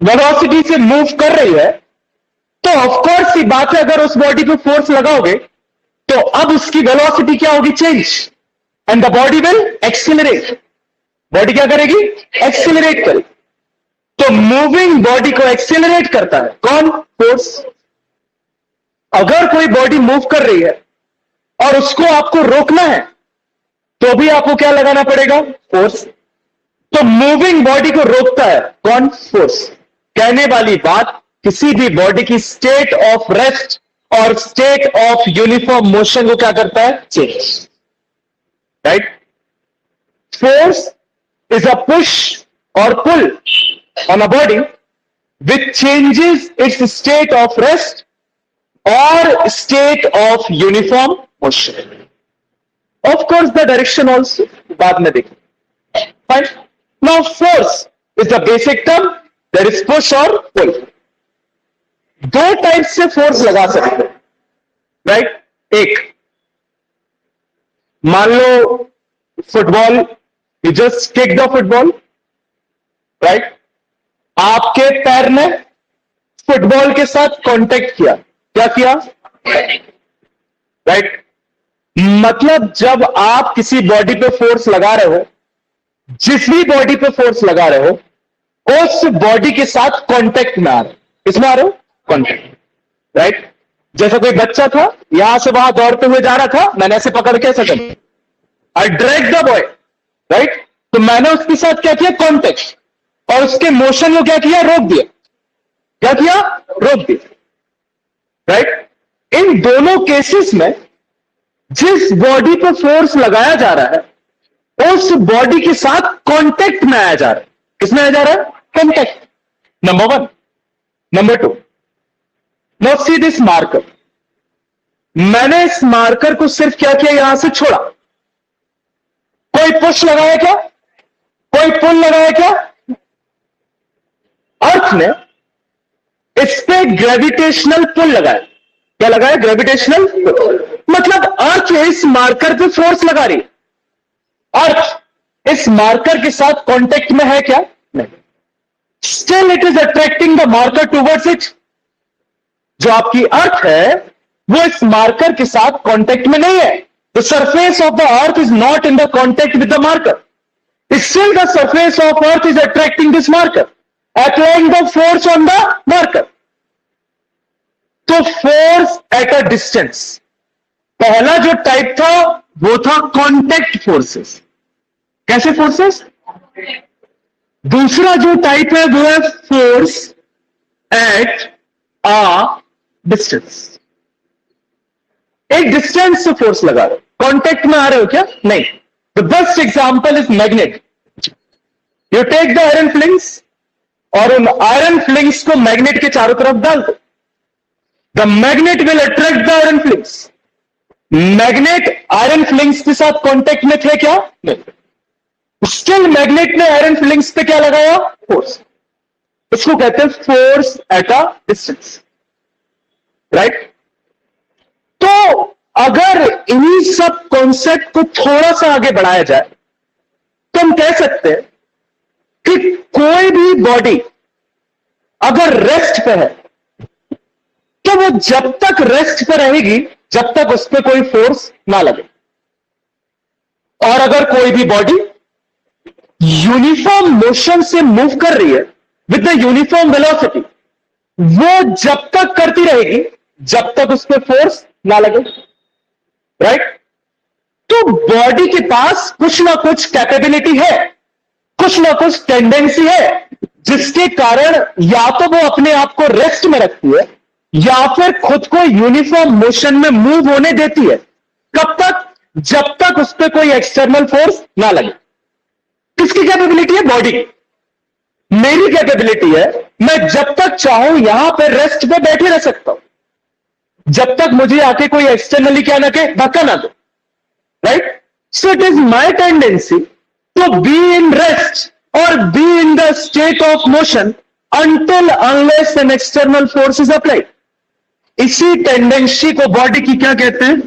Velocity से move कर रही है, तो ऑफकोर्स सी बात है, अगर उस बॉडी पे फोर्स लगाओगे तो अब उसकी वेलोसिटी क्या होगी? Change, and the body will accelerate. Body क्या करेगी? एक्सिलरेट करेगी। तो मूविंग बॉडी को एक्सिलरेट करता है कौन? फोर्स। अगर कोई बॉडी मूव कर रही है और उसको आपको रोकना है तो भी आपको क्या लगाना पड़ेगा? फोर्स। तो मूविंग बॉडी को रोकता है कौन? फोर्स। कहने वाली बात, किसी भी बॉडी की स्टेट ऑफ रेस्ट और स्टेट ऑफ यूनिफॉर्म मोशन को क्या करता है? Change. Right? Force is a push or pull on a body which changes its state of rest or state of uniform motion. Of course, the direction also बाद में देखें. Fine. Now, force is the basic term. There is push or pull. दो type से force लगा सकते हैं, right? एक, मान लो football, You just kick the football, right? आपके पैर ने फुटबॉल के साथ कांटेक्ट किया, क्या किया? राइट? मतलब जब आप किसी बॉडी पे फोर्स लगा रहे हो, जिस भी बॉडी पे फोर्स लगा रहे हो, उस बॉडी के साथ कांटेक्ट में आ रहे हो। किसमें आ रहे हो? कांटेक्ट। राइट? जैसा कोई बच्चा था, यहां से वहां दौड़ते हुए जा रहा था, मैंने ऐसे पकड़ के ऐसा कर, आई ड्रैग द बॉय, राइट? तो मैंने उसके साथ क्या किया? कांटेक्ट, और उसके मोशन को क्या किया? रोक दिया। क्या किया? रोक दिया। राइट? इन दोनों केसेस में जिस बॉडी पर फोर्स लगाया जा रहा है, उस बॉडी के साथ कांटेक्ट में आया जा रहा है। किसमें आया जा रहा है? Contact. Number one. Number two, now see this marker. मैंने इस मार्कर को सिर्फ क्या किया? यहां से छोड़ा। कोई पुश लगाया क्या? कोई पुल लगाया क्या? अर्थ ने इस पे ग्रेविटेशनल पुल लगाया। क्या लगाया? Gravitational pull. मतलब अर्थ इस मार्कर पे फोर्स लगा रही है। अर्थ इस मार्कर के साथ कांटेक्ट में है क्या? नहीं। Still it is attracting the marker towards it. जो आपकी अर्थ है वो इस मार्कर के साथ कांटेक्ट में नहीं है। The surface of the earth is not in the contact with the marker. Still the surface of earth is attracting this marker, applying the force on the marker. तो force at a distance, पहला जो type था वो था contact forces. कैसे forces? दूसरा जो type है वो है फोर्स एट अ डिस्टेंस. एक डिस्टेंस से फोर्स लगा रहे हो, कांटेक्ट में आ रहे हो क्या? नहीं. The best example is magnet. You take the iron flings और उन आयरन फ्लिंग्स को मैग्नेट के चारों तरफ डाल दो. The magnet will attract the iron flings. Magnet iron flings के साथ कांटेक्ट में थे क्या? नहीं. स्टिल मैग्नेट ने आयरन फ्लिंग्स पे क्या लगाया? फोर्स. इसको कहते हैं force at a distance. Right? तो अगर इन्हीं सब कॉन्सेप्ट को थोड़ा सा आगे बढ़ाया जाए तो हम कह सकते हैं कि कोई भी बॉडी अगर रेस्ट पे है तो वो जब तक रेस्ट पे रहेगी जब तक उस पर कोई फोर्स ना लगे. और अगर कोई भी बॉडी यूनिफॉर्म मोशन से मूव कर रही है विद द यूनिफॉर्म वेलोसिटी, वो जब तक करती रहेगी जब तक उस पर फोर्स ना लगे. राइट? तो बॉडी के पास कुछ ना कुछ कैपेबिलिटी है, कुछ ना कुछ टेंडेंसी है जिसके कारण या तो वो अपने आप को रेस्ट में रखती है या फिर खुद को यूनिफॉर्म मोशन में मूव होने देती है. कब तक? जब तक उस पर कोई एक्सटर्नल फोर्स ना लगे. किसकी कैपेबिलिटी है? बॉडी की. मेरी कैपेबिलिटी है, मैं जब तक चाहूं यहां पर रेस्ट पे बैठे रह सकता हूं जब तक मुझे आके कोई एक्सटर्नली क्या ना के धक्का ना दो. Right? So it is my tendency to be in rest और be in the state of motion until unless an external force is applied. इसी टेंडेंसी को बॉडी की क्या कहते हैं?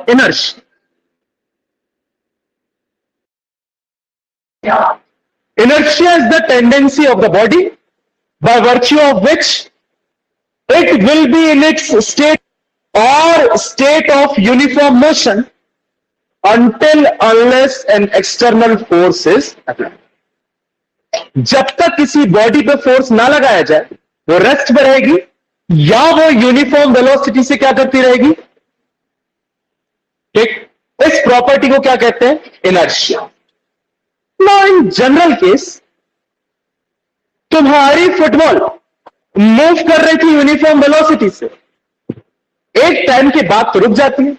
Inertia. Inertia is the tendency of the body by virtue of which it will be in its state of uniform motion until unless an external force is applied. जब तक किसी body पे force ना लगाया जाए वो रेस्ट में रहेगी या वो यूनिफॉर्म वेलोसिटी से क्या करती रहेगी, ठीक। इस प्रॉपर्टी को क्या कहते हैं, inertia. Now in general case तुम्हारी फुटबॉल मूव कर रही थी यूनिफॉर्म वेलोसिटी से, एक टाइम के बाद तो रुक जाती है।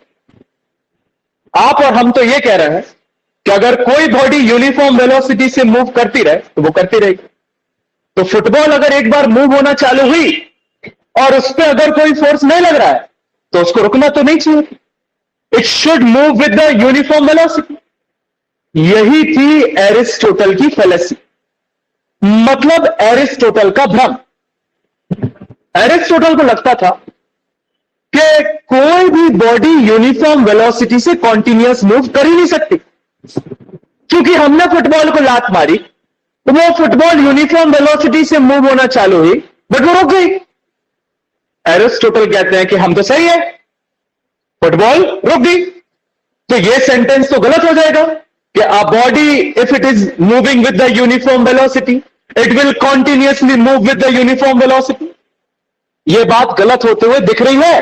आप और हम तो ये कह रहे हैं कि अगर कोई बॉडी यूनिफॉर्म वेलोसिटी से मूव करती रहे तो वो करती रहेगी। तो फुटबॉल अगर एक बार मूव होना चालू हुई और उस पर अगर कोई फोर्स नहीं लग रहा है तो उसको रुकना तो नहीं चाहिए, it should move with the uniform velocity. यही थी एरिस्टोटल की फैलेसी, मतलब एरिस्टोटल का भ्रम। एरिस्टोटल को लगता था कि कोई भी बॉडी यूनिफॉर्म वेलोसिटी से कॉन्टिन्यूअस मूव कर ही नहीं सकती, क्योंकि हमने फुटबॉल को लात मारी तो वो फुटबॉल यूनिफॉर्म वेलोसिटी से मूव होना चालू हुई बट वो रुक गई। एरिस्टोटल कहते हैं कि हम तो सही है, फुटबॉल रुक गई। तो ये सेंटेंस तो गलत हो जाएगा कि a body if it is moving with the uniform velocity it will continuously move with the uniform velocity. ये बात गलत होते हुए दिख रही है,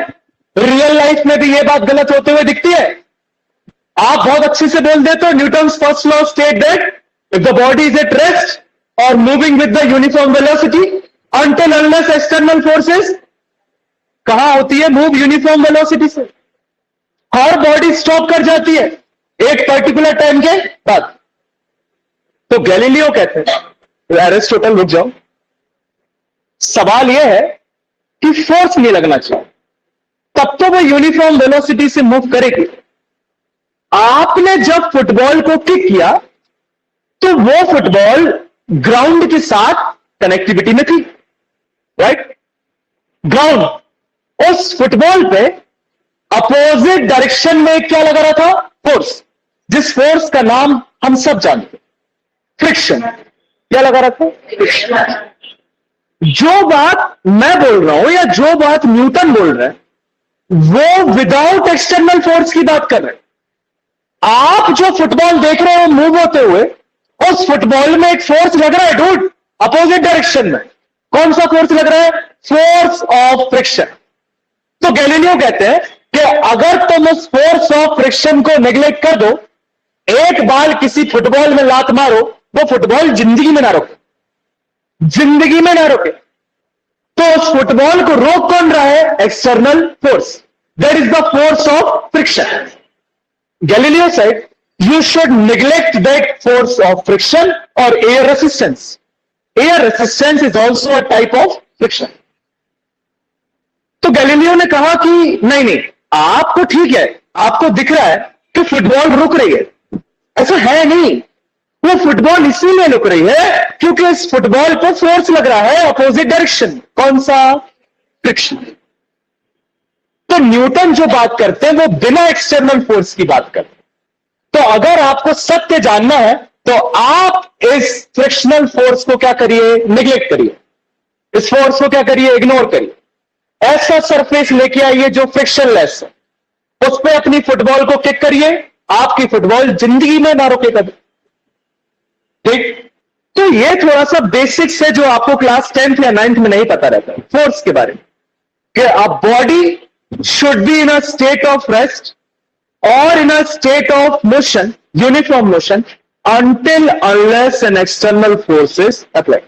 रियल लाइफ में भी ये बात गलत होते हुए दिखती है। आप बहुत अच्छे से बोल देते हो Newton's first law state that if the body is at rest or moving with the uniform velocity until unless external forces कहां होती है, मूव यूनिफॉर्म वेलोसिटी से। हर बॉडी स्टॉप कर जाती है एक पर्टिकुलर टाइम के बाद। तो गैलीलियो कहते हैं एरिस्टोटल रुक जाओ, सवाल यह है कि फोर्स नहीं लगना चाहिए, तब तो वो यूनिफॉर्म वेलोसिटी से मूव करेगी। आपने जब फुटबॉल को किक किया तो वो फुटबॉल ग्राउंड के साथ कनेक्टिविटी में थी, राइट। ग्राउंड उस फुटबॉल पे अपोजिट डायरेक्शन में क्या लगा रहा था, फोर्स, जिस फोर्स का नाम हम सब जानते, फ्रिक्शन। क्या लगा रहा था, फ्रिक्शन। जो बात मैं बोल रहा हूं या जो बात न्यूटन बोल रहे हैं वो विदाउट एक्सटर्नल फोर्स की बात कर रहे हैं। आप जो फुटबॉल देख रहे हो मूव होते हुए, उस फुटबॉल में एक फोर्स लग रहा है डूड, अपोजिट डायरेक्शन में। कौन सा फोर्स लग रहा है, फोर्स ऑफ फ्रिक्शन। तो गैलीलियो कहते हैं कि अगर तुम उस फोर्स ऑफ फ्रिक्शन को नेग्लेक्ट कर दो, एक बार किसी फुटबॉल में लात मारो, वो फुटबॉल जिंदगी में ना रोके, जिंदगी में ना रोके। तो उस फुटबॉल को रोक कौन रहा है, external force, that is the force of friction. Galileo said, you should neglect that force of friction or air resistance. Air resistance is also a type of friction. तो गैलीलियो ने कहा कि नहीं नहीं, आपको ठीक है, आपको दिख रहा है कि फुटबॉल रुक रही है, ऐसा है नहीं। वो फुटबॉल इसीलिए रुक रही है क्योंकि इस फुटबॉल पर फोर्स लग रहा है अपोजिट डायरेक्शन। कौन सा, फ्रिक्शन। तो न्यूटन जो बात करते हैं वो बिना एक्सटर्नल फोर्स की बात करते हैं। तो अगर आपको सत्य जानना है तो आप इस फ्रिक्शनल फोर्स को क्या करिए, निगलेक्ट करिए, इस फोर्स को क्या करिए, इग्नोर करिए। ऐसा सरफेस लेके आइए जो फ्रिक्शनलेस है, उस पर अपनी फुटबॉल को किक करिए, आपकी फुटबॉल जिंदगी में ना रुके कभी, ठीक। तो ये थोड़ा सा बेसिक्स है जो आपको क्लास 10th या 9th में नहीं पता रहता है फोर्स के बारे में, कि a body should be in a state of rest or in a state of motion, uniform motion, until unless an external force is applied.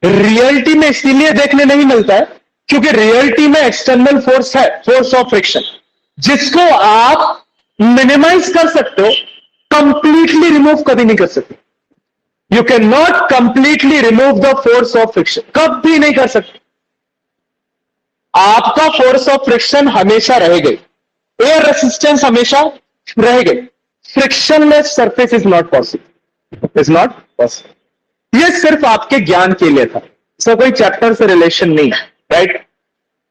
Reality में इसीलिए देखने नहीं मिलता है क्योंकि रियलिटी में एक्सटर्नल फोर्स है, फोर्स ऑफ फ्रिक्शन, जिसको आप मिनिमाइज कर सकते हो, कंप्लीटली रिमूव कभी नहीं कर सकते। You can not completely remove the force of friction, कभी नहीं कर सकते। आपका फोर्स ऑफ फ्रिक्शन हमेशा रहेगा, एयर रेसिस्टेंस हमेशा रहेगा। Frictionless surface is not possible, is not possible. ये सिर्फ आपके ज्ञान के लिए था, इसका कोई चैप्टर से रिलेशन नहीं है, राइट।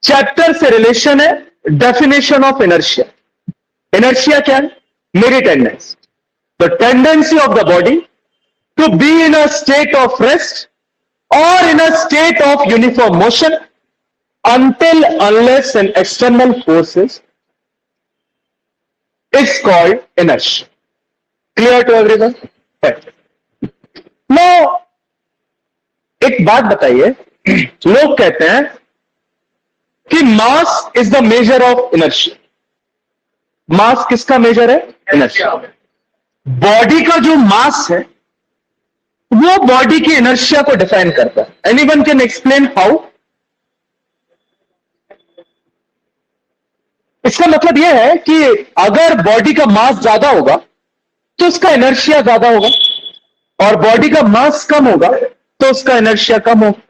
चैप्टर से रिलेशन है डेफिनेशन ऑफ इनर्शिया। इनर्शिया क्या है, मेरी tendency, the tendency of the body to be in a state of rest or in a state of uniform motion until unless an external forces is called inertia. Clear to everyone? Now, एक बात बताइए, लोग कहते हैं कि mass is the measure of inertia. Mass किसका measure है? Inertia. Body का जो मास है वो बॉडी की इनर्शिया को डिफाइन करता है. Anyone can explain how? इसका मतलब यह है कि अगर बॉडी का मास ज्यादा होगा तो उसका इनर्शिया ज्यादा होगा, और बॉडी का मास कम होगा तो उसका इनर्शिया कम होगा.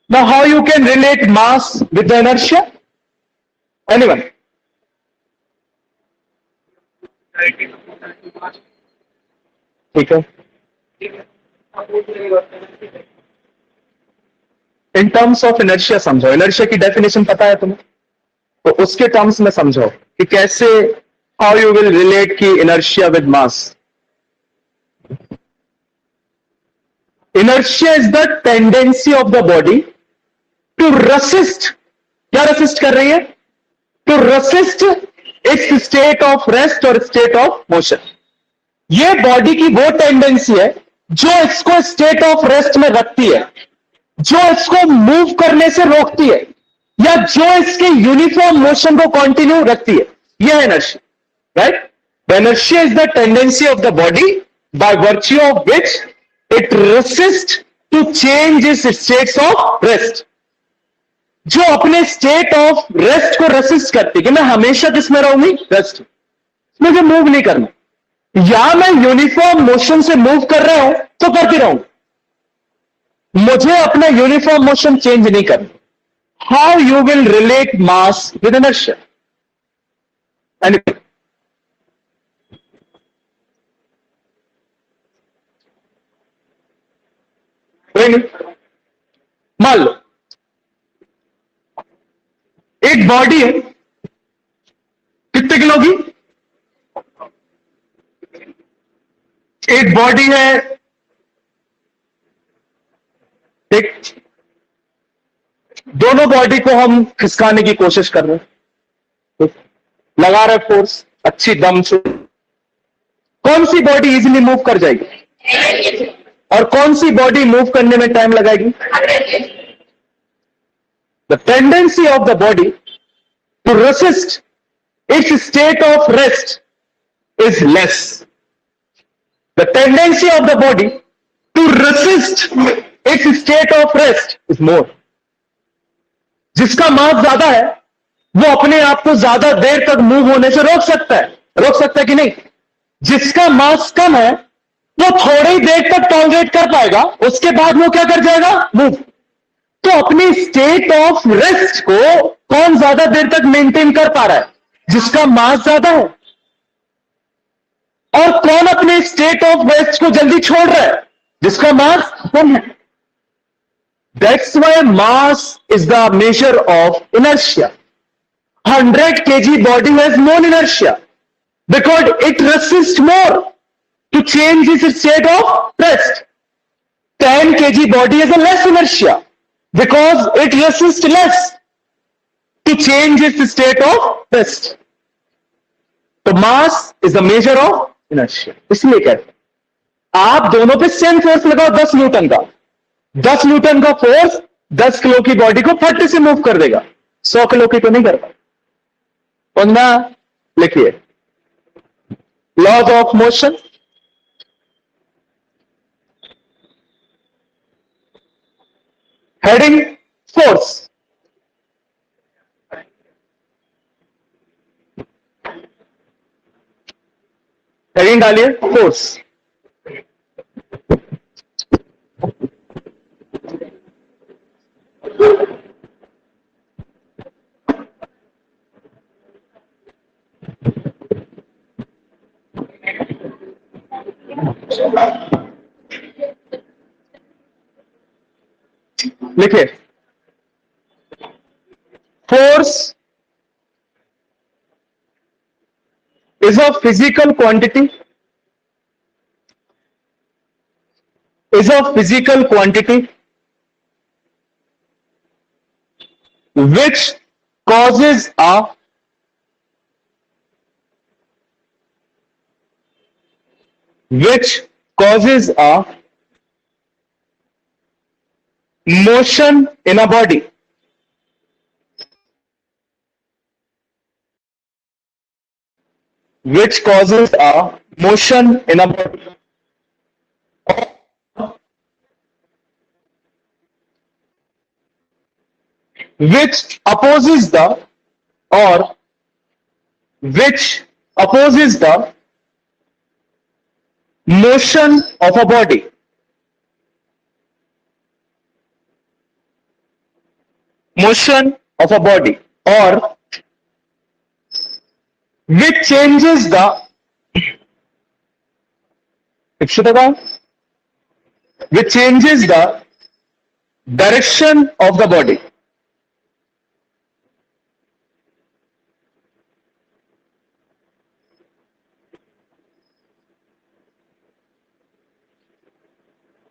Now how you can relate mass with the inertia? Anyone? ठीक है. इन टर्म्स ऑफ इनर्शिया समझो. इनर्शिया की डेफिनेशन पता है तुम्हें? तो उसके टर्म्स में समझो कि कैसे, हाउ यू विल रिलेट की inertia with mass. Inertia is the tendency of the body to resist. क्या रेसिस्ट कर रही है? To resist its state of rest और स्टेट ऑफ मोशन. ये बॉडी की वो टेंडेंसी है जो इसको स्टेट ऑफ रेस्ट में रखती है, जो इसको मूव करने से रोकती है, या जो इसके यूनिफॉर्म मोशन को कंटिन्यू रखती है. यह है inertia. Right? The inertia is the tendency of the body by virtue of which it resist to change its states of rest. जो अपने स्टेट ऑफ रेस्ट को रेसिस्ट करती है कि मैं हमेशा किसमें रहूंगी? रेस्ट. मुझे मूव नहीं करना, या मैं यूनिफॉर्म मोशन से मूव कर रहा हूं तो करती रहूंगी, मुझे अपना यूनिफॉर्म मोशन चेंज नहीं करना. How you will relate mass with inertia? मान लो एक बॉडी है, कितने किलो की? एक बॉडी है, एक, दोनों बॉडी को हम खिसकाने की कोशिश कर रहे हैं, लगा रहे फोर्स अच्छी दम से. कौन सी बॉडी इजीली मूव कर जाएगी और कौन सी बॉडी मूव करने में टाइम लगाएगी? The tendency of the body to resist its state of rest is less. The tendency of the body to resist its state of rest is more. जिसका मास ज्यादा है वो अपने आप को ज्यादा देर तक मूव होने से रोक सकता है कि नहीं? जिसका मास कम है वो थोड़ी देर तक टॉलरेट कर पाएगा, उसके बाद वो क्या कर जाएगा? मूव. तो अपनी स्टेट ऑफ रेस्ट को कौन ज्यादा देर तक मेंटेन कर पा रहा है? जिसका मास ज्यादा है. और कौन अपने स्टेट ऑफ रेस्ट को जल्दी छोड़ रहा है? जिसका मास कम है. That's why mass is the measure of inertia. 100 kg body has more inertia because it resists more to change its state of rest. 10 kg body has a less inertia because it resists less to change its state of rest. तो mass is the measure of inertia. इसलिए कहते हैं आप दोनों पे same force लगाओ 10 Newton का. 10 Newton का फोर्स 10 किलो की बॉडी को फट से मूव कर देगा, 100 किलो की तो नहीं कर पाएगा. समझना? लिखिए laws of motion. Heading force. Heading डालिए फोर्स. लिखिए force is a physical quantity, is a physical quantity which causes a motion in a body. Which causes a motion in a body. Which opposes the or which opposes the motion of a body. Motion of a body, or which changes the which changes the direction of the body.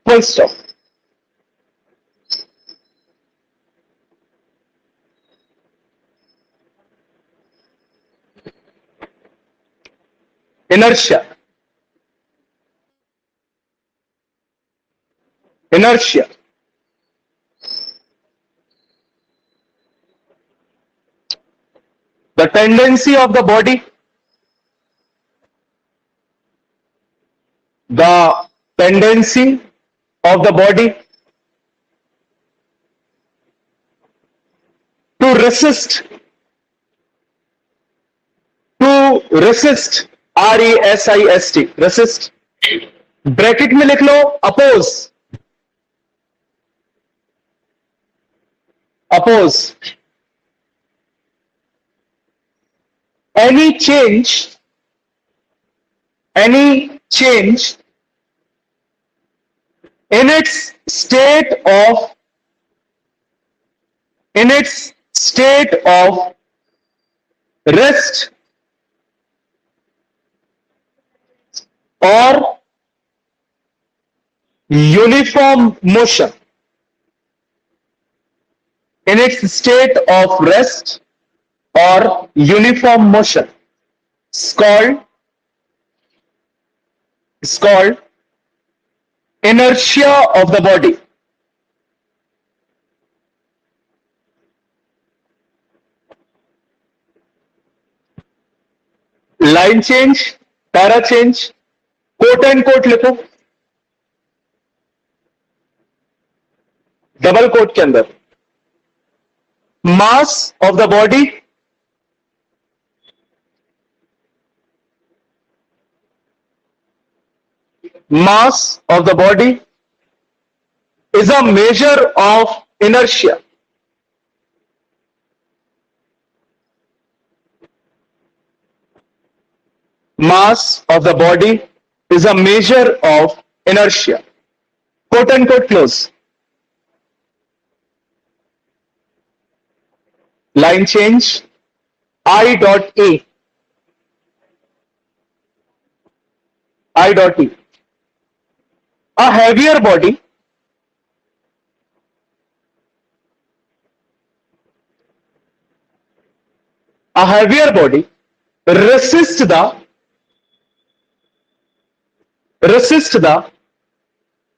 Full stop. Inertia. Inertia. The tendency of the body, the tendency of the body to resist, RESIST, resist. Bracket में लिख लो oppose, oppose. Any change in its state of rest or uniform motion. In its state of rest or uniform motion is called inertia of the body. Line change, para change, quote and quote लिखो, double quote के अंदर. Mass of the body is a measure of inertia. Mass of the body is a measure of inertia. Quote and quote close. Line change, I dot E. A heavier body resist the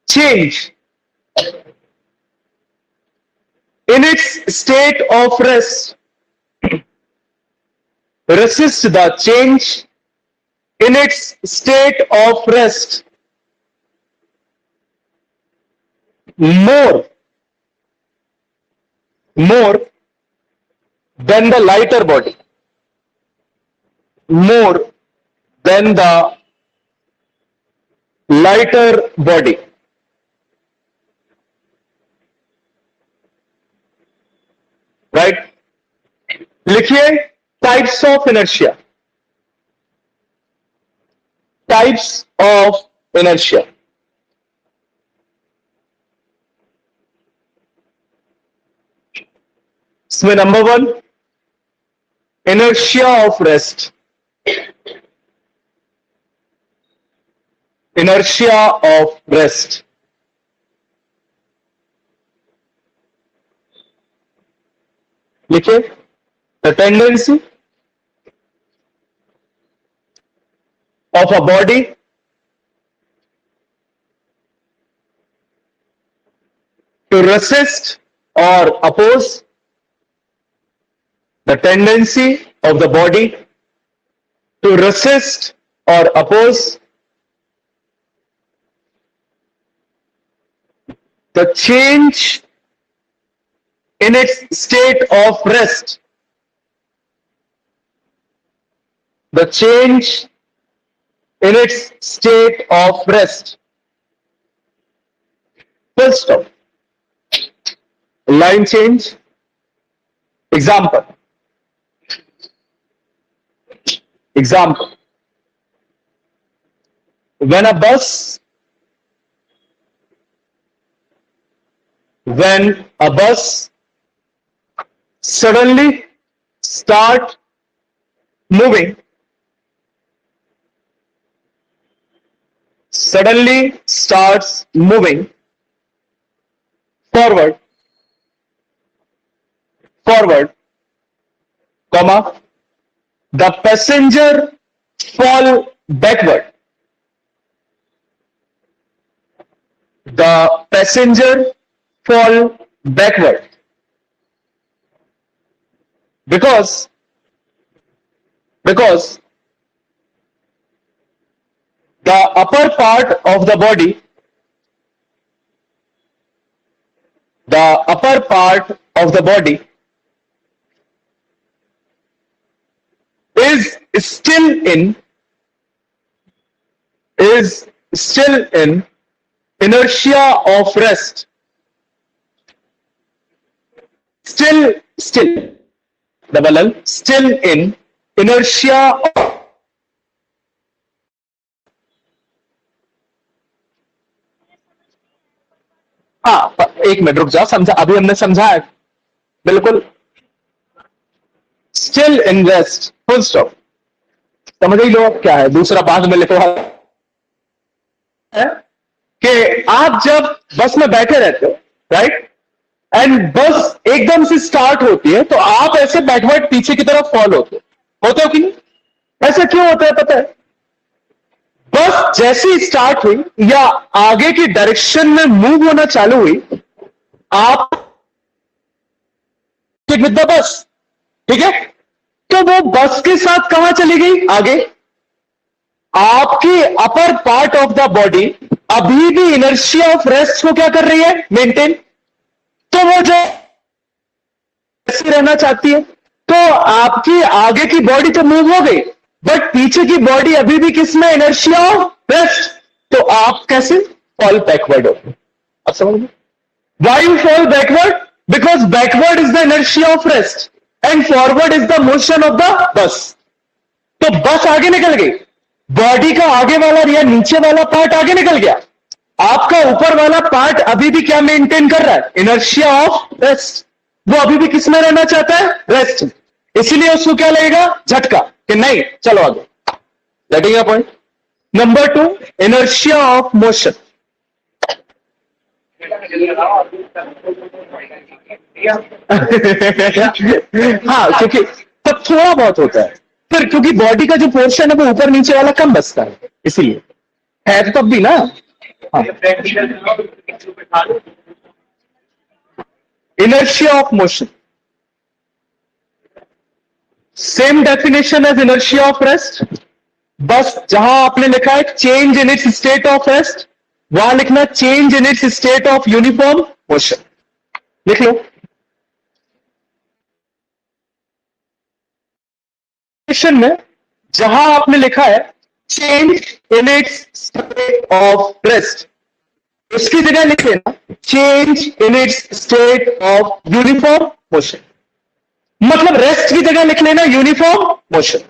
change in its state of rest. Resist the change in its state of rest more than the lighter body. More than the lighter body. Right? लिखिए types of inertia. Types of inertia. इसमें number 1, inertia of rest. Inertia of rest. लिखिए, the tendency of a body to resist or oppose, the tendency of the body to resist or oppose the change in its state of rest, the change in its state of rest. Full stop. Line change. Example. Example. When a bus suddenly start moving, forward, comma, the passenger fall backward. The passenger fall backward because the upper part of the body, is still in inertia of rest. Still in inertia of, हाँ एक minute रुक जाओ, समझा, अभी हमने समझा है बिल्कुल, still in rest, full stop. समझ ही लो अब क्या है, दूसरा पार्ट में लिखा है कि आप जब बस में बैठे रहते हो, राइट, एंड बस एकदम से स्टार्ट होती है तो आप ऐसे बैकवर्ड पीछे की तरफ फॉल होते हो कि नहीं? ऐसा क्यों होता है पता है? बस जैसी स्टार्ट हुई या आगे की डायरेक्शन में मूव होना चालू हुई, आप विद द बस, ठीक है, तो वो बस के साथ कहां चली गई? आगे। आपकी upper part of the body अभी भी इनर्शिया ऑफ रेस्ट को क्या कर रही है? मेंटेन। तो वो जो ऐसे रहना चाहती है, तो आपकी आगे की बॉडी तो मूव हो गई, बट पीछे की बॉडी अभी भी किसमें? Inertia of rest. तो आप कैसे? फॉल बैकवर्ड हो। अब समझ में? Why you fall backward? Because backward is the inertia of rest and forward is the motion of the bus. तो बस आगे निकल गई, बॉडी का आगे वाला या नीचे वाला पार्ट आगे निकल गया, आपका ऊपर वाला पार्ट अभी भी क्या मेंटेन कर रहा है? Inertia of rest. वो अभी भी किस में रहना चाहता है? रेस्ट। इसीलिए उसको क्या लगेगा? झटका, कि नहीं चलो आगे। Getting your point? Number 2, inertia of motion. हाँ, क्योंकि तब थोड़ा बहुत होता है, फिर क्योंकि बॉडी का जो पोर्शन है वो ऊपर नीचे वाला कम बचता है, इसीलिए है तो तब भी ना। हाँ। Inertia of motion, same definition as inertia of rest, बस जहां आपने लिखा है change in its state of rest, वहां लिखना change in its state of uniform motion. लिख लो। में जहां आपने लिखा है change in its state of rest, उसकी जगह लिख लेना change in its state of uniform motion. मतलब रेस्ट की जगह लिख लेना यूनिफॉर्म मोशन।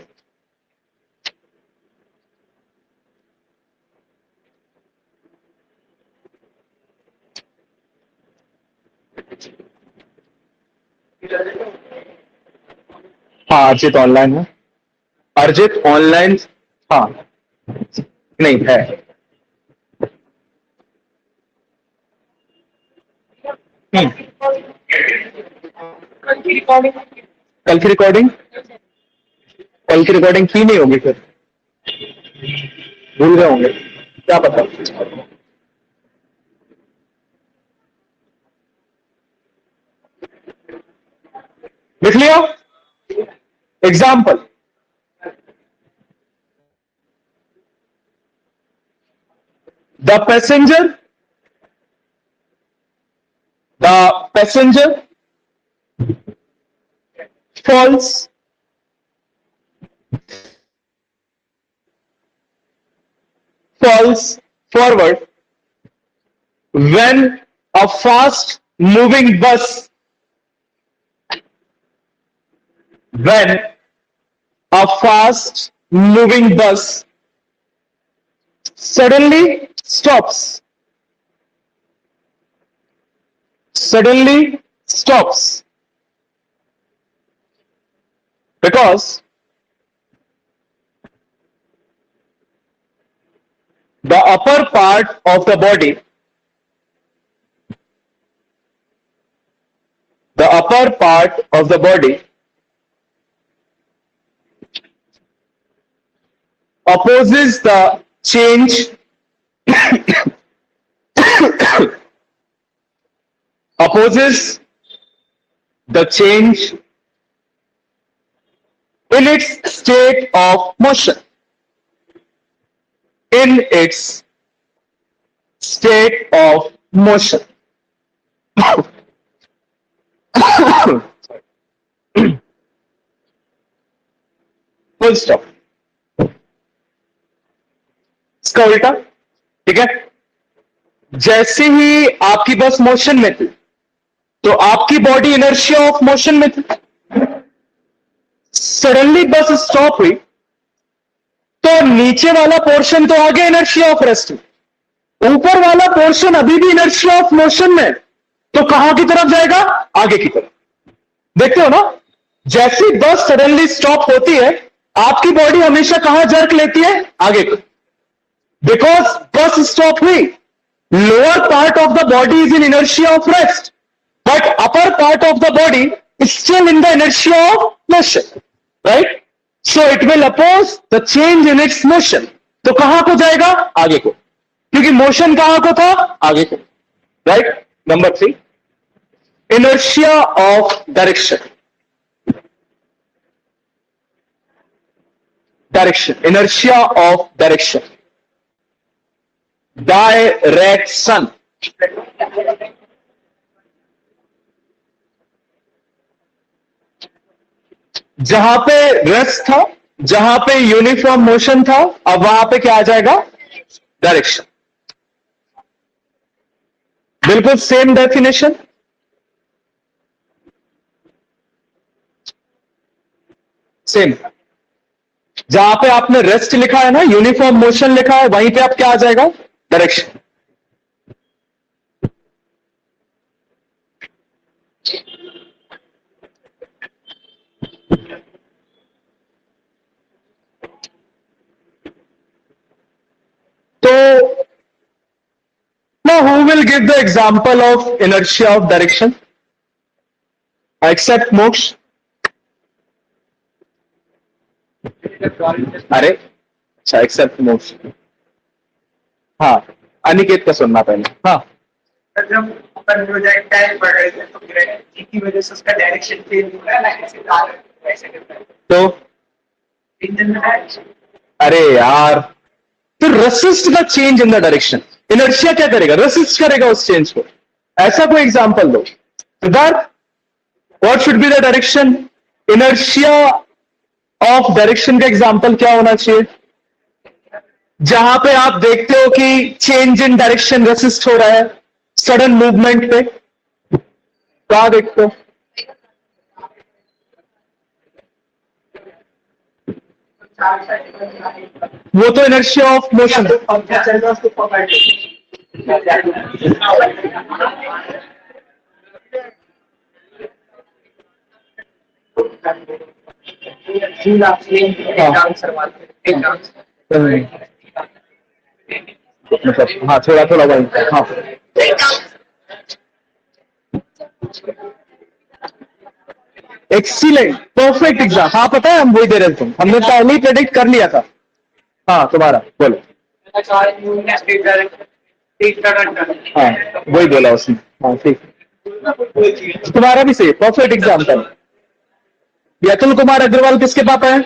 हाँ, अर्जित ऑनलाइन है। अर्जित ऑनलाइन, हाँ नहीं है। कल की रिकॉर्डिंग की नहीं होगी, फिर भूल गए होंगे, क्या पता। लिख लिया। Example, the passenger falls forward when a fast moving bus when a fast moving bus suddenly stops because the upper part of the body opposes the change in its state of motion. Full stop. इसका उल्टा, ठीक है। जैसे ही आपकी बस motion में थी तो आपकी बॉडी इनर्शिया ऑफ मोशन में थी। सडनली बस स्टॉप हुई तो नीचे वाला पोर्शन तो आगे इनर्शिया ऑफ रेस्ट में, ऊपर वाला पोर्शन अभी भी इनर्शिया ऑफ मोशन में, तो कहां की तरफ जाएगा? आगे की तरफ। देखते हो ना, जैसी बस सडनली स्टॉप होती है आपकी बॉडी हमेशा कहां जर्क लेती है? आगे को, बिकॉज बस स्टॉप हुई। Lower part of the body is in inertia of rest, but upper part of the body is still in the inertia of motion, right? So it will oppose the change in its motion. तो कहां को जाएगा? आगे को, क्योंकि motion कहां को था? आगे को, right? Number 3, inertia of direction. Inertia of direction. Direction. जहां पे रेस्ट था, जहां पे यूनिफॉर्म मोशन था, अब वहां पे क्या आ जाएगा? डायरेक्शन। बिल्कुल सेम डेफिनेशन। सेम, जहां पे आपने रेस्ट लिखा है ना, यूनिफॉर्म मोशन लिखा है, वहीं पे आप क्या आ जाएगा? डायरेक्शन। तो now who will give the example of inertia of direction? Except Moksha. अरे अच्छा, एक्सेप्ट मोक्ष। हाँ, अनिकेत का सुनना पहले। हाँ, जब ऊपर प्रोजेक्ट टाइम बढ़ रहे थे तो ग्रेविटी की वजह से उसका डायरेक्शन चेंज हो रहा है, लाइक ऐसे करता है तो इंजन में डायरेक्शन। अरे यार, तो resist the change in the direction. Inertia क्या करेगा? रेसिस्ट करेगा उस चेंज को। ऐसा कोई एग्जांपल दो Siddharth. What should be the direction? Inertia of direction का एग्जांपल क्या होना चाहिए? जहां पे आप देखते हो कि चेंज इन डायरेक्शन रेसिस्ट हो रहा है सडन मूवमेंट पे, क्या देखते हो? वो तो इनर्शिया ऑफ मोशन। मतलब हाँ, थोड़ा थोड़ा वही। हाँ, एक्सीलेंट, परफेक्ट एग्जाम। हाँ पता है, हम वही दे रहे थे, हमने पहले ही प्रेडिक्ट कर लिया था। हाँ तुम्हारा बोलो। हाँ वही बोला उसने। हाँ ठीक, तुम्हारा भी सही, परफेक्ट एग्जाम था। ये अतुल कुमार अग्रवाल किसके पापा हैं?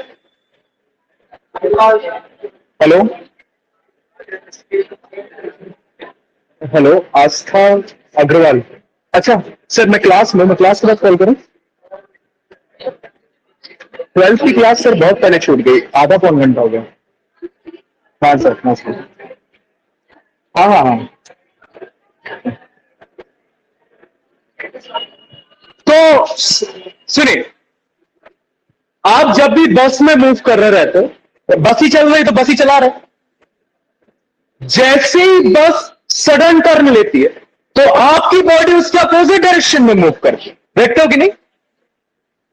हेलो हेलो, आस्था अग्रवाल। अच्छा सर, मैं क्लास के बाद कॉल करूं? 12th की क्लास सर बहुत पहले छूट गई, आधा पौन घंटा हो गया। हाँ सर, हाँ सर। हाँ हाँ हाँ। तो सुनिए, आप जब भी बस में मूव कर रहे रहते हो, तो बस ही चल रही तो बस ही चला रहे, जैसे ही बस सडन टर्न लेती है तो आपकी बॉडी उसके अपोजिट डायरेक्शन में मूव करती है, देखते हो कि नहीं?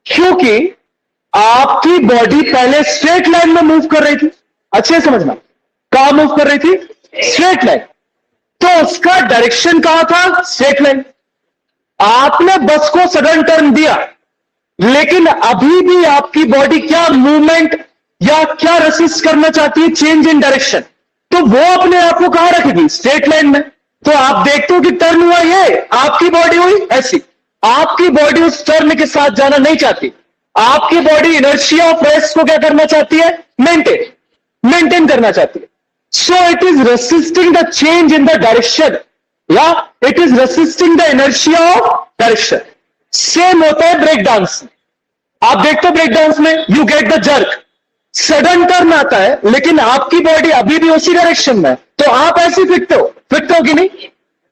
क्योंकि आपकी बॉडी पहले स्ट्रेट लाइन में मूव कर रही थी। अच्छे से समझना, कहां मूव कर रही थी? Straight line. तो उसका डायरेक्शन कहां था? Straight line. आपने बस को सडन टर्न दिया, लेकिन अभी भी आपकी बॉडी क्या मूवमेंट या क्या रेसिस्ट करना चाहती है? चेंज इन डायरेक्शन। तो वो अपने आप को कहां रखेगी? स्ट्रेट लाइन में। तो आप देखते हो कि टर्न हुआ, ये आपकी बॉडी हुई ऐसी। आपकी बॉडी उस टर्न के साथ जाना नहीं चाहती। आपकी बॉडी इनर्शिया ऑफ रेस्ट को क्या करना चाहती है? मेंटेन करना चाहती है। So it is resisting the change in the direction, या it is resisting the inertia of direction. Same होता है ब्रेक डांस। आप देखते हो ब्रेक डांस में you get the jerk, sudden turn आता है लेकिन आपकी बॉडी अभी भी उसी डायरेक्शन में, तो आप ऐसे फिरते हो कि नहीं?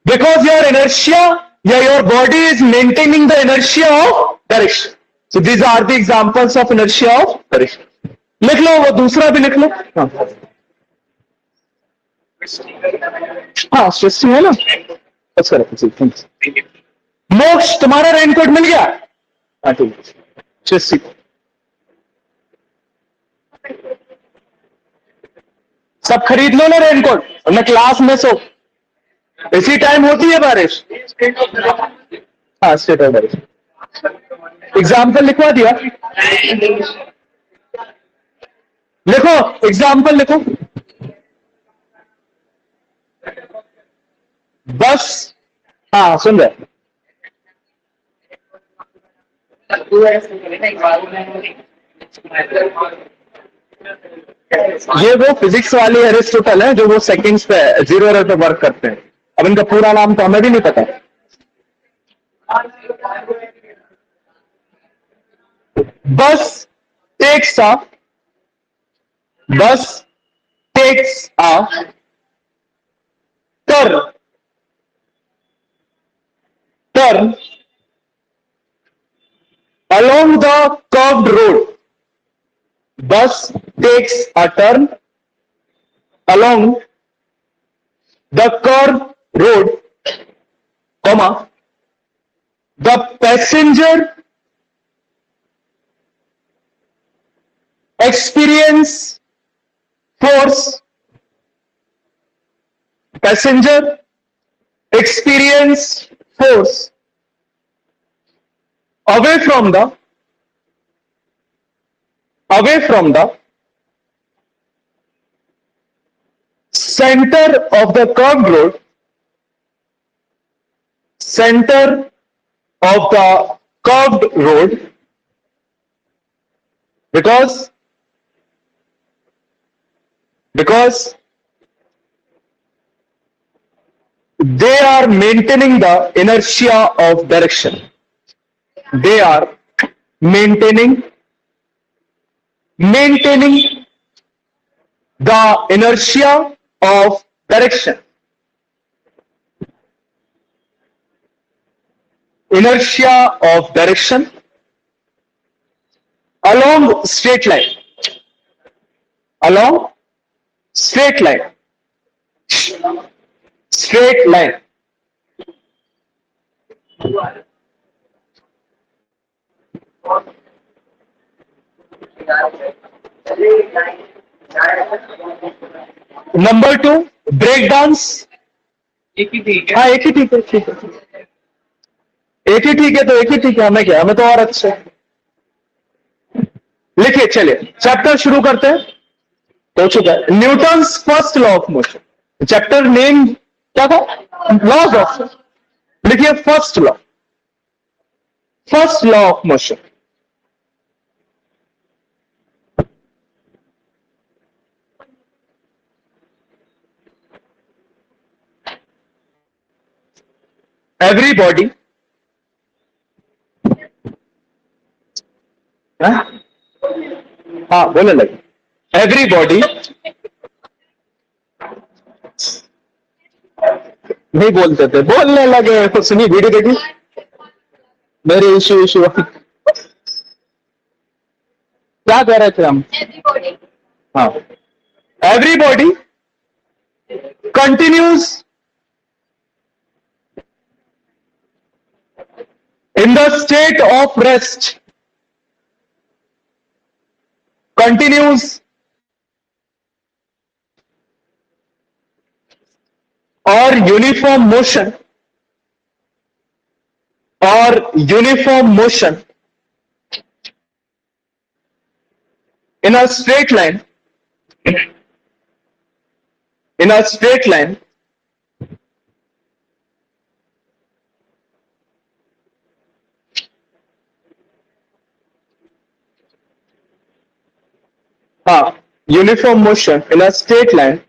बिकॉज योर इनर्शिया या your body is maintaining the inertia of direction. So these are the examples of inertia of direction. लिख लो, वो दूसरा भी लिख लो। हाँ स्ट्रेसिंग है ना, अच्छा रखो। मोक्ष, तुम्हारा रेनकोट मिल गया? हाँ ठीक है, स्ट्रेसिंग सब खरीद लो ना रेनकोट, मैं क्लास में सो इसी टाइम होती है बारिश। हाँ स्टेट ऑफ बारिश। एग्जाम्पल लिखवा दिया, लिखो एग्जाम्पल लिखो। बस, हाँ सुन रहे। ये वो फिजिक्स वाले एरिस्टोटल है जो वो सेकंड्स पे, जीरो एरर पे वर्क करते हैं। अब इनका पूरा नाम तो हमें भी नहीं पता। बस takes a turn along the curved road. Bus takes a turn along the curved road, comma, the passenger experience force away from the center of the curved road, because they are maintaining the inertia of direction. They are maintaining the inertia of direction. Along straight line. Number 2, break dance. एक ही ठीक है। हाँ एक ही ठीक है, तो एक ही ठीक है, हमें क्या, हमें तो और अच्छा है। लिखिए, चलिए चैप्टर शुरू करते हैं। हो चुका है Newton's first law of motion. Chapter name क्या था? Laws of. लिखिए first law of motion. Everybody, हाँ बोलने लगे, एवरी बॉडी नहीं बोलते थे, बोलने लगे। कुछ सुनिए, वीडियो देखिए, मेरे इशू क्या कह रहे थे हम? हाँ, every body continues in the state of rest, continues or uniform motion in a straight line, uniform motion in a straight line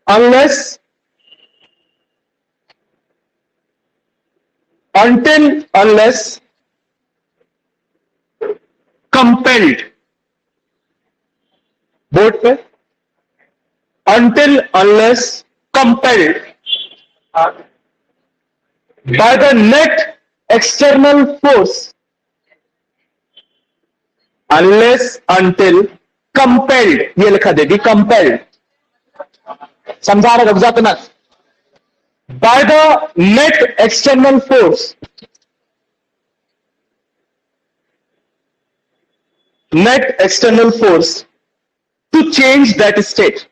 unless compelled, board पे, unless compelled by the net external force, until compelled, ये लिखा देगी compelled, समझा रहे रफजा तनक, by the net external force, to change that state,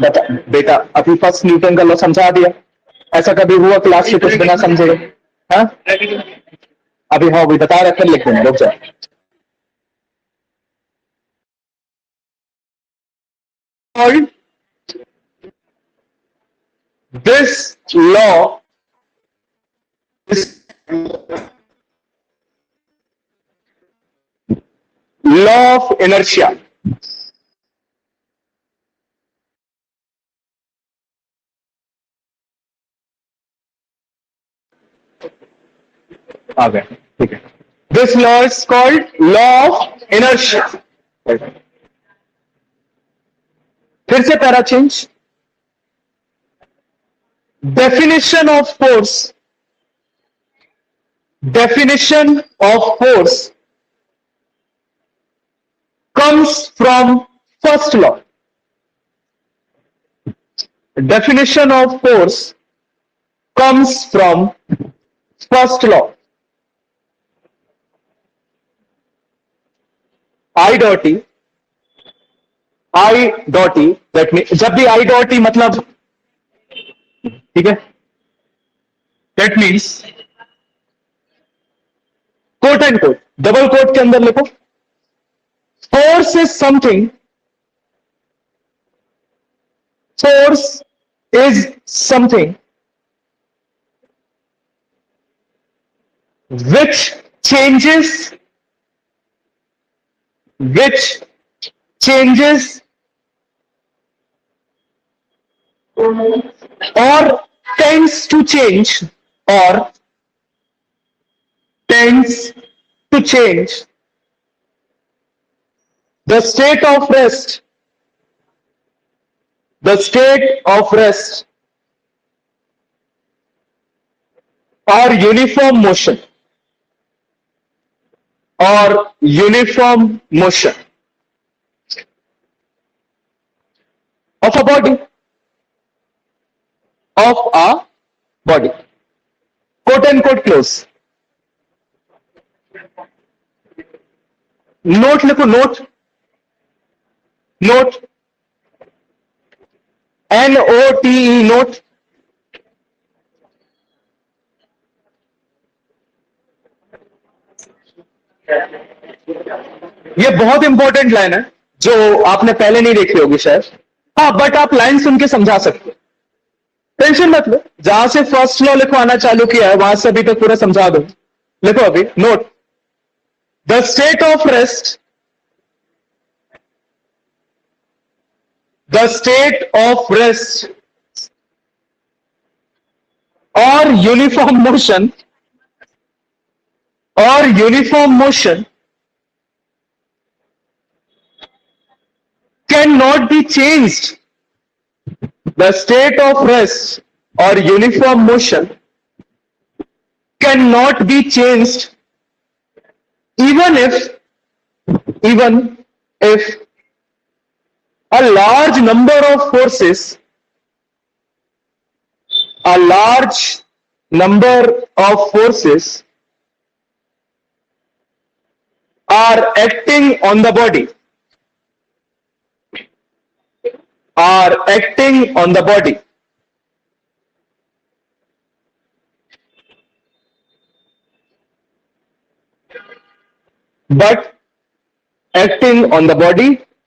बता बेटा, अभी फर्स्ट न्यूटन का लॉ समझा दिया। ऐसा कभी हुआ क्लास से कुछ बिना समझे? हाँ अभी, हाँ अभी बता रहे, फिर लिख देना, रुक जाए। This law is law of inertia. आ गए, ठीक है। This law is called law of inertia. फिर से para change. Definition of force comes from first law. Definition of force comes from first law. I dot E, that means जब भी I dot E मतलब, ठीक है, that means quote and quote, double quote के अंदर लिखो, force is something which changes or tends to change the state of rest or uniform motion of a body, quote and quote close. Note लिखो, note note, NOTE, note. ये बहुत important line है जो आपने पहले नहीं देखी होगी शायद। हाँ, बट आप लाइन सुन के समझा सकते हो, टेंशन मत लो। जहां से फर्स्ट लॉ लिखवाना चालू किया है वहां से अभी तक पूरा समझा दो। लिखो अभी, note, the state of rest, the state of rest or uniform motion cannot be changed. The state of rest or uniform motion cannot be changed even if a large number of forces are acting on the body,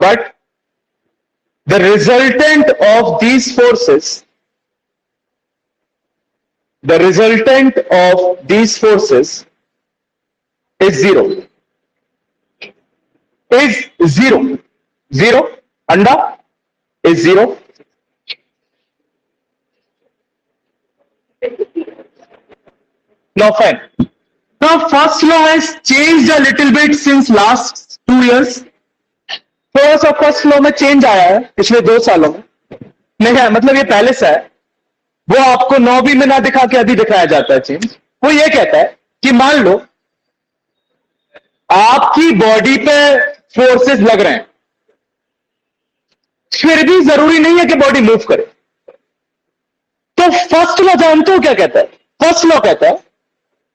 but the resultant of these forces is zero. Zero. Anda is zero. Now fine. Now first law has changed a little bit since last 2 years. थोड़ा सा first law में change आया है पिछले 2 सालों में। नहीं है, मतलब ये पहले से है, वो आपको 9वीं में ना दिखा के अभी दिखाया जाता है चेंज। वो ये कहता है कि मान लो आपकी बॉडी पे फोर्सेस लग रहे हैं, फिर भी जरूरी नहीं है कि बॉडी मूव करे। तो फर्स्ट लॉ जानते हो क्या कहता है? फर्स्ट लॉ कहता है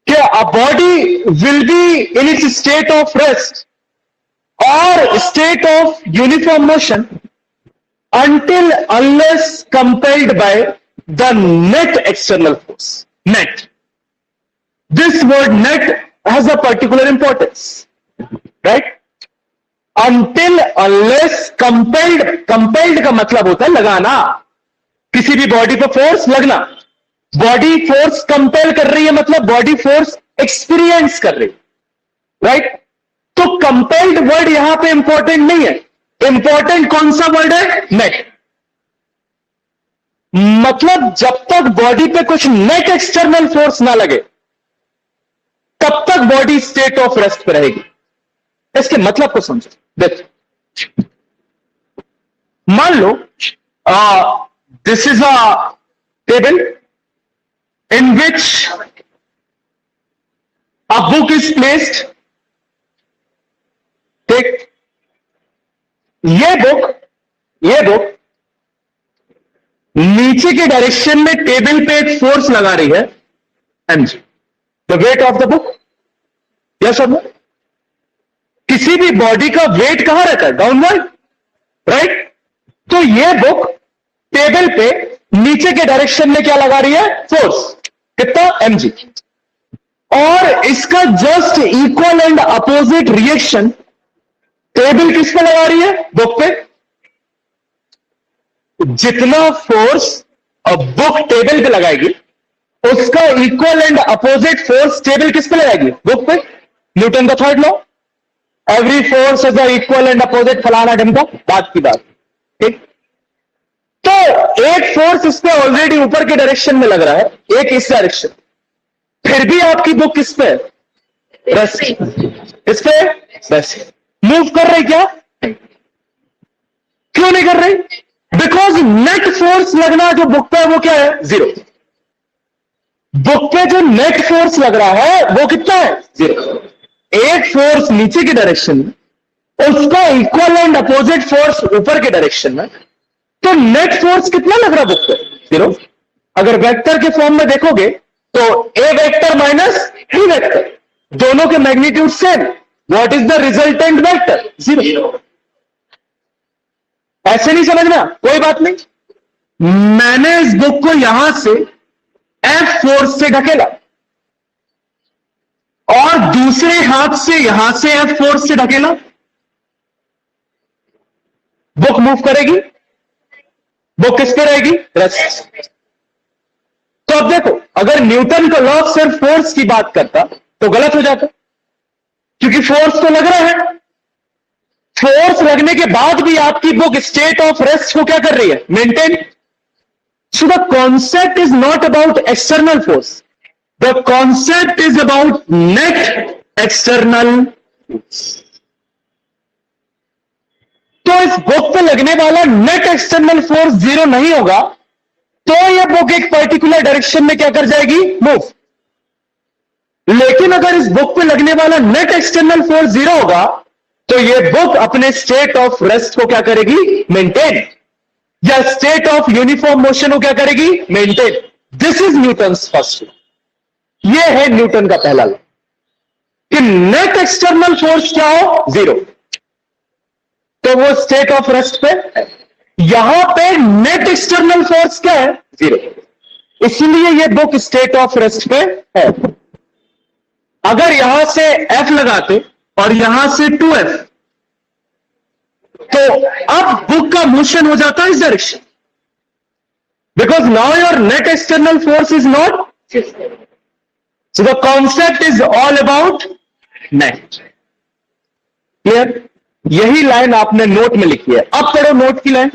कि a body will be in its state of rest or state of uniform motion until unless compelled by the net external force. Net. This word net has a particular importance, right? Until unless compelled का मतलब होता है लगाना, किसी भी body पर force लगना। Body force compel कर रही है मतलब बॉडी फोर्स एक्सपीरियंस कर रही है, राइट? तो कंपेल्ड वर्ड यहां पे इंपॉर्टेंट नहीं है, इंपॉर्टेंट कौन सा वर्ड है? नेट। मतलब जब तक बॉडी पे कुछ नेट एक्सटर्नल फोर्स ना लगे तब तक बॉडी स्टेट ऑफ रेस्ट पे रहेगी। इसके मतलब को समझो। देखो, मान लो this is a table in which a book is placed. ठीक, ये बुक नीचे के डायरेक्शन में टेबल पे एक फोर्स लगा रही है, mg, the weight of the book. Yes और नो? किसी भी बॉडी का वेट कहां रहता है? Downward, right? तो ये बुक टेबल पे नीचे के डायरेक्शन में क्या लगा रही है? फोर्स। कितना? mg। और इसका just equal and opposite reaction table किस पे लगा रही है? बुक पे। जितना फोर्स बुक टेबल पे लगाएगी उसका equal and opposite force table किस पे लगाएगी? बुक पे। न्यूटन का third law, every force is equal and opposite फलाना ढमका, बात की बात। ठीक, तो एक फोर्स इस पे ऑलरेडी ऊपर के डायरेक्शन में लग रहा है, एक इस डायरेक्शन, फिर भी आपकी बुक किस पे? रेस्ट। इस पे रेस्ट। मूव कर रही क्या? क्यों नहीं कर रही? बिकॉज नेट फोर्स लगना जो बुक पे है वो क्या है? जीरो। बुक पे जो नेट फोर्स लग रहा है वो कितना है? जीरो। एक फोर्स नीचे के डायरेक्शन में, उसका इक्वल एंड अपोजिट फोर्स ऊपर के डायरेक्शन में, तो नेट फोर्स कितना लग रहा है बुक पे? जीरो। अगर वेक्टर के फॉर्म में देखोगे तो ए वेक्टर माइनस बी वेक्टर, दोनों के magnitude same. What is the resultant vector? Zero. ऐसे नहीं समझना, कोई बात नहीं। मैंने इस बुक को यहां से F फोर्स से ढकेला और दूसरे हाथ से यहां से F फोर्स से ढकेला, बुक मूव करेगी? बुक किस पे रहेगी? रेस्ट। तो अब देखो, अगर न्यूटन का लॉ सिर्फ फोर्स की बात करता तो गलत हो जाता, क्योंकि फोर्स तो लग रहा है। फोर्स लगने के बाद भी आपकी बुक स्टेट ऑफ रेस्ट को क्या कर रही है? Maintain. So the concept is not about external force, the concept is about net external force. तो इस बुक पे लगने वाला नेट एक्सटर्नल फोर्स जीरो नहीं होगा तो यह बुक एक पर्टिकुलर डायरेक्शन में क्या कर जाएगी? मूव। लेकिन अगर इस बुक पे लगने वाला नेट एक्सटर्नल फोर्स जीरो होगा तो यह बुक अपने स्टेट ऑफ रेस्ट को क्या करेगी? मेंटेन। या स्टेट ऑफ यूनिफॉर्म मोशन को क्या करेगी? Maintain. This is Newton's first law. यह है न्यूटन का पहला लॉ कि नेट एक्सटर्नल फोर्स क्या हो? जीरो। तो वो स्टेट ऑफ रेस्ट पे है। यहां पे नेट एक्सटर्नल फोर्स क्या है? जीरो। इसलिए ये बुक स्टेट ऑफ रेस्ट पे है। अगर यहां से F लगाते और यहां से 2F, तो अब बुक का मोशन हो जाता है इस direction, because now your net external force is not, so the concept is all about net. Clear? यही लाइन आपने नोट में लिखी है। अब पढ़ो नोट की लाइन।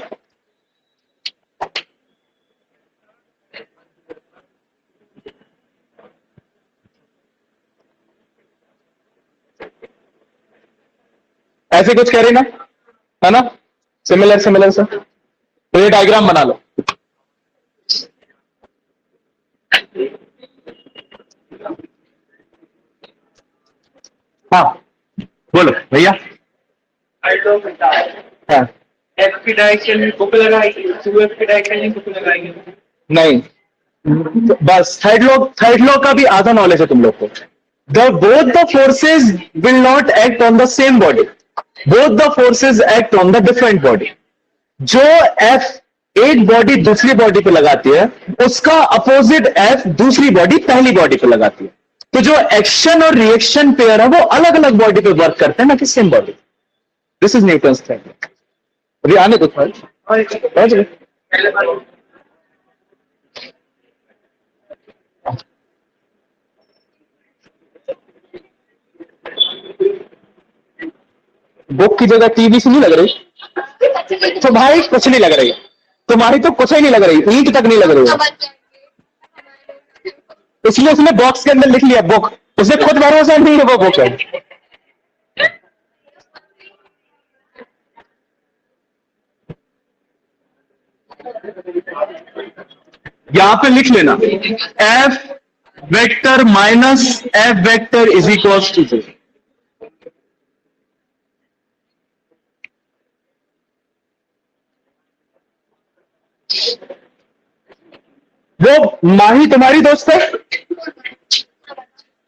ऐसे कुछ कह रही ना, है ना? सिमिलर सिमिलर से तो ये डायग्राम बना लो। हाँ बोलो भैया। हाँ एफ की डायरेक्शन में बुक लगाएगी, 2F की डायरेक्शन में बुक लगाएगी। नहीं, बस थर्ड लॉ का भी आधा नॉलेज है तुम लोग को। Both the forces will not act on the same body, both the forces act on the different body. जो F एक बॉडी दूसरी बॉडी पे लगाती है उसका अपोजिट F दूसरी बॉडी पहली बॉडी पे लगाती है। तो जो एक्शन और रिएक्शन पेयर है वो अलग अलग बॉडी पे वर्क करते हैं, ना कि same body. This is Newton's theorem. अभी आने को था बुक की जगह टीवी से नहीं लग रही तो भाई कुछ नहीं लग रही है, तुम्हारी तो कुछ ही नहीं लग रही, ईंट तक नहीं लग रही है। इसलिए उसने बॉक्स के अंदर लिख लिया बुक, उसे खुद भरोसा नहीं है वो बुक है। यहां पे लिख लेना F vector minus F vector is equal to 0। वो माही तुम्हारी दोस्त है?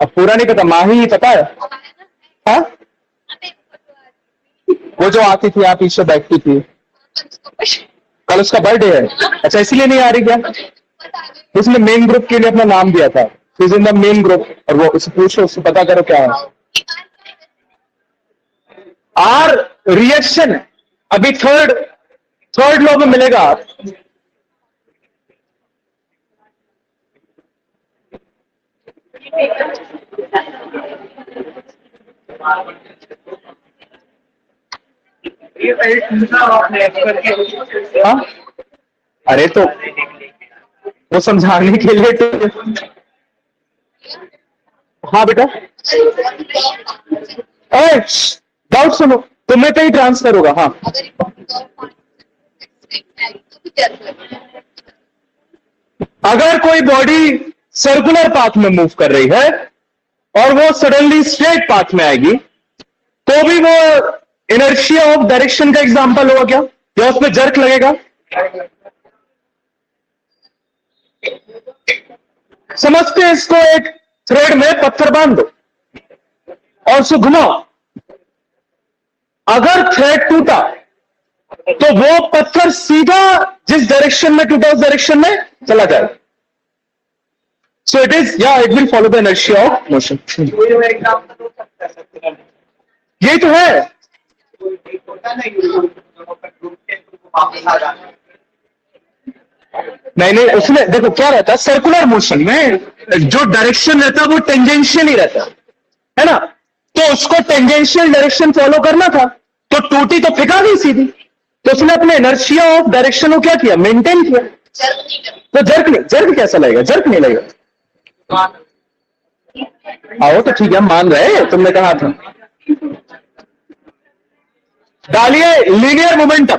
अब पूरा नहीं पता, माही ही पता है। हाँ वो जो आती थी, आप पीछे बैठती थी, कल उसका बर्थडे है। अच्छा इसीलिए नहीं आ रही क्या? उसने मेन ग्रुप के लिए अपना नाम दिया था, is in the main group. और वो उससे पूछो, उससे पता करो क्या है। आर रिएक्शन है, अभी थर्ड लॉ में मिलेगा। हाँ अरे तो वो समझाने के लिए तो। हाँ बेटा, डाउट सुनो, तुम्हें कहीं ट्रांसफर होगा। हाँ अगर कोई बॉडी सर्कुलर पाथ में मूव कर रही है और वो सडनली स्ट्रेट पाथ में आएगी तो भी वो इनर्शिया ऑफ डायरेक्शन का एग्जांपल होगा क्या? या उसमें जर्क लगेगा? समझते हैं इसको, एक थ्रेड में पत्थर बांध दो और उसको घुमाओ। अगर थ्रेड टूटा तो वो पत्थर सीधा जिस डायरेक्शन में टूटा उस डायरेक्शन में चला जाए. सो इट इज, या it will follow the inertia of motion. कोई और एग्जांपल हो सकता है सर्कुलर. यही तो है. कोई एक होता है ना यूट्यूब पर ग्रुप के तो वापस आ जाना. नहीं नहीं, उसमें देखो क्या रहता है, सर्कुलर मोशन में जो डायरेक्शन रहता है वो टेंजेंशियल ही रहता है ना. तो उसको टेंजेंशियल डायरेक्शन फॉलो करना था, तो टूटी तो फेंका दी सीधी. तो उसने अपने इनर्शिया ऑफ डायरेक्शन को क्या किया, मेंटेन किया. तो जर्क कैसा लगेगा, जर्क नहीं लगेगा. आओ तो ठीक है, हम मान रहे, तुमने कहा था. डालिए लीनियर मोमेंटम.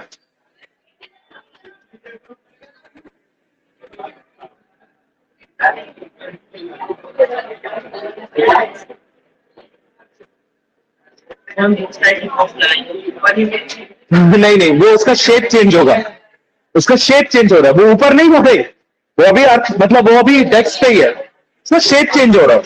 नहीं नहीं, वो उसका शेप चेंज होगा. उसका शेप चेंज हो रहा है, वो ऊपर नहीं हो रही, वो अभी अर्थ मतलब वो अभी डेस्क पे ही है, उसका शेप चेंज हो रहा है.